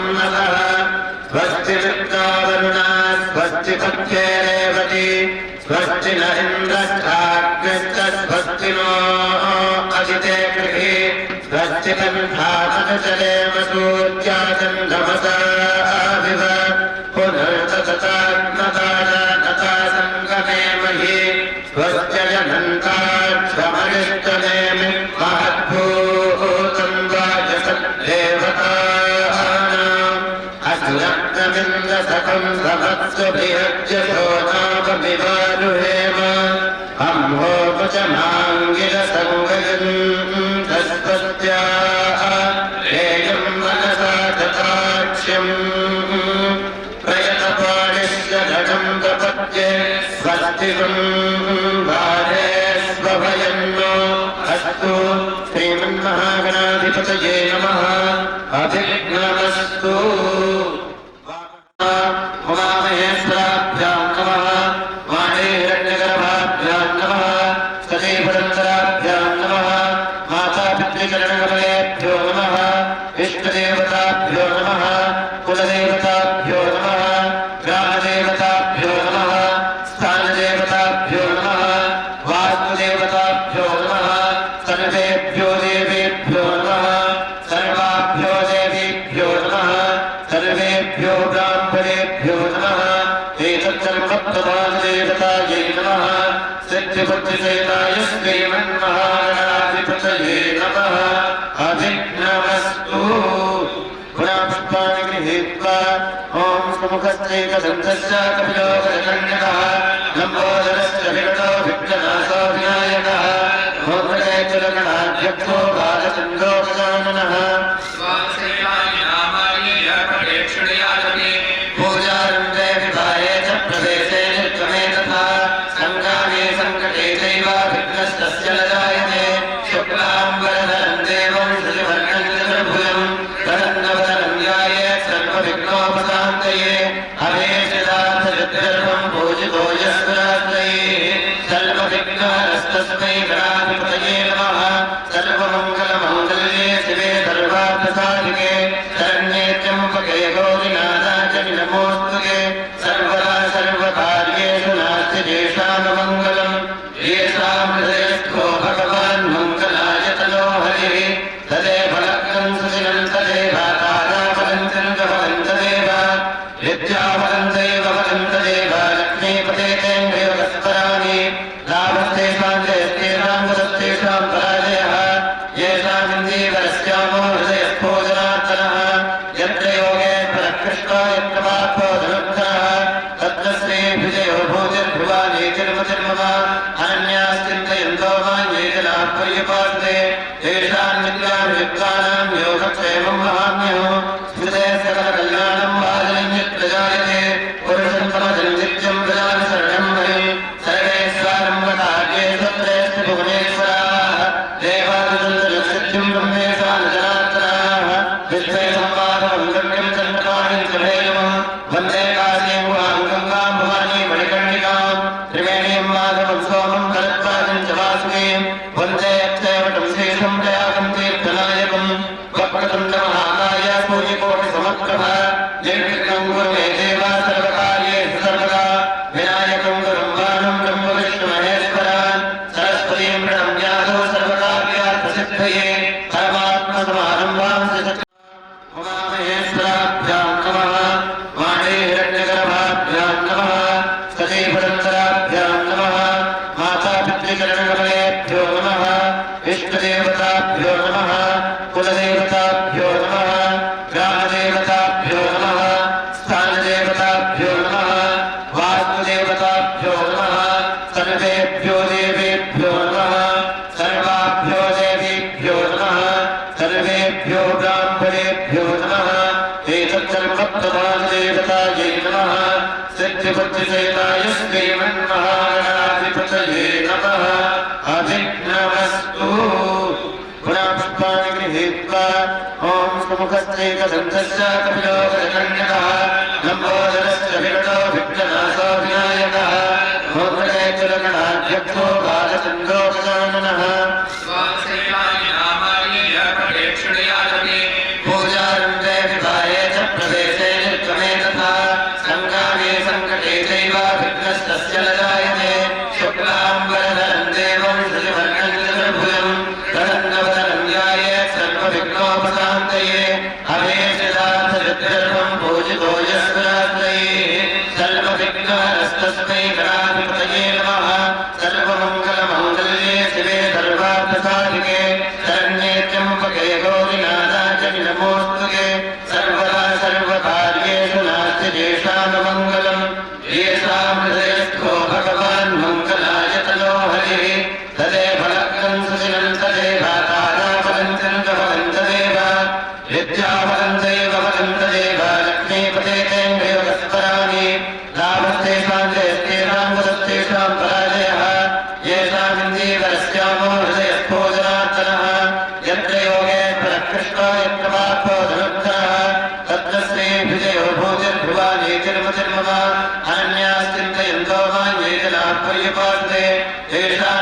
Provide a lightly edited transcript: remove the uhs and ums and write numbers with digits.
सुमन्नतः स्वस्ति विद्यावरुणा स्वस्ति पक्षे रेवती स्वस्ति न इन्द्रश्चाग्निश्च स्वस्ति नो अदिते गृहे स्वस्ति तन्धातचलेमसूर्याचन्द्रमसाभिव पुनर्तततात्मता सङ्गमे महि स्वस्त्यजनन्ताक्षमरिष्टनेमि महद्भूतं वाचसद्देवतानाम् असुरत्नमिन्द्रसखं समत्सुभियज्यसो नाममिवारुहेम अम्भोपचमाङ्गिरसङ्गयन् तस्पत्याः हेयं मनसा तथाक्ष्यम् प्रयतपाणिश्यघटं प्रपद्ये स्वस्तिकं वारे स्वभयन्नो अस्तु श्रीमन्महागणाधिपतये नमः अभिघ्नमस्तु उमामहेश्वराभ्यां नमः वाणीहिरण्यगर्भाभ्यां नमः सतीपरन्तराभ्यां नमः मातापितृचरणकमलेभ्यो नमः इष्टदेवताभ्यो नमः कुलदेवताभ्यो नमः ग्रामदेवताभ्यो नमः स्थानदेवताभ्यो नमः वास्तुदेवताभ्यो नमः सर्वेभ्यो देवेभ्यो नमः सर्वाभ्यो देवीभ्यो नमः सर्वेभ्यो ब्राह्मणेभ्यो नमः एतत्सर्वप्रधानदेवतायै नमः सिद्धिबुद्धिसेनाय श्रीमन्महागणाधिपतये नमः अभिघ्नमस्तु पुरापुष्पाणि गृहीत्वा ॐ सुमुखस्यैकदन्तश्च कपिलो गजकर्णकः लम्बोदरश्च विकटो विघ्ननाशो विनायकः भोगणेश्वरगणाध्यक्षो बालचन्द्रो गजाननः पूजारम्भे विवाहे च प्रवेशे निर्गमे तथा सङ्ग्रामे सङ्कटे चैव विघ्नस्तस्य न जायते शुक्लाम्बरधरं देवं श्रीवर्णं चतुर्भुजं वदन्नवदनं ध्यायेत् सर्वविघ्नोपशान्तये अभीष्टदार्थसिद्ध्यर्थं पूजितो यस्वरात्रये सर्वविघ्नहरस्तस्मै गणाधिपतये नमः सर्वमङ्गलमङ्गल्ये शिवे सर्वार्थसाधिके शरण्ये त्र्यम्बके गौरीनाथाय नमोऽस्तुते सर्वदा सर्वकार्येषु नास्ति येषाममङ्गलम् येषां हृदयस्थो भगवान् मङ्गलायतनो हरिः तदेव लग्नं सुशिलं तदेव ताराफलं चन्द्रफलं तदेव विद्याफलं दैव फलं तदेव लक्ष्मीपते तेन्द्रियवस्पराणि लाभस्तेषां जयस्तेषां वदस्तेषां पराजयः येषामिन्दीवरस्यामो हृदयस्फोजनात्तनः यत्र योगेश्वरः कृष्णो यत्र पार्थो धनुर्धरः तत्र श्रीविजयो भूतिर्भुवानि चिर्मचिर्मम अनन्याश्चिन्तयन्तो मां ये जनाः पर्युपासते तेषां नित्याभियुक्तानां योगक्षेमं वहाम्यहो स्मृते सकलकल्याणं बालनं यत्र जायते पुरुषं समजं नित्यं प्रजां शरणं मयि सर्वेश्वरं वदार्येषु त्रेष्ठ भुवनेश्वराः देवादिदन्तसिद्धिं ब्रह्मेशां जनार्दनाः विश्वे संवादं गम्यं चन्द्रपाणिं सभेयं वन्दे काशीं गुहां गङ्गां भवानीं मणिकर्णिकां त्रिवेणीं माधवं सोमं कलत्पादं च वासुकीं वन्दे अक्षयवटं शेषं प्रयागं तीर्थनायकं वक्रतुण्डमहाकाय सूर्यकोटिसमप्रभा निर्विघ्नं कुरु मे देव सर्वकार्येषु सर्वदा विनायकं गुरुं वाणं ब्रह्म विष्णुमहेश्वरान् सरस्वतीं प्रणम्यादौ सर्वकार्यार्थसिद्धये परमात्मसमारम्भां उमामहेश्वराभ्यां नमः वाणीहिरण्यगर्भाभ्यां नमः सतीपरन्तराभ्यां नमः मातापितृचरणकमलेभ्यो नमः इष्टदेवताभ्यो नमः कुलदेवताभ्यो नमः ग्रामदेवताभ्यो नमः स्थानदेवताभ्यो नमः वास्तुदेवताभ्यो नमः सर्वेभ्यो देवेभ्यो नमः सर्वाभ्यो देवीभ्यो नमः सर्वेभ्यो ब्राह्मणेभ्यो नमः एतत्सर्वप्रधानदेवतायै नमः सिद्धिबुद्धिसेनाय श्रीमन्महागणाधिपतये नमः अभिघ्नमस्तु पुरापुष्पाणि गृहीत्वा ॐ सुमुखस्यैकदन्तश्च कपिलो गजकर्णकः लम्बोदरश्च विकटो विघ्ननाशो विनायकः भोगणेश्वरगणाध्यक्षो बालचन्द्रो गजाननः पूजारम्भे विवाहे च पर्यपादते तेषां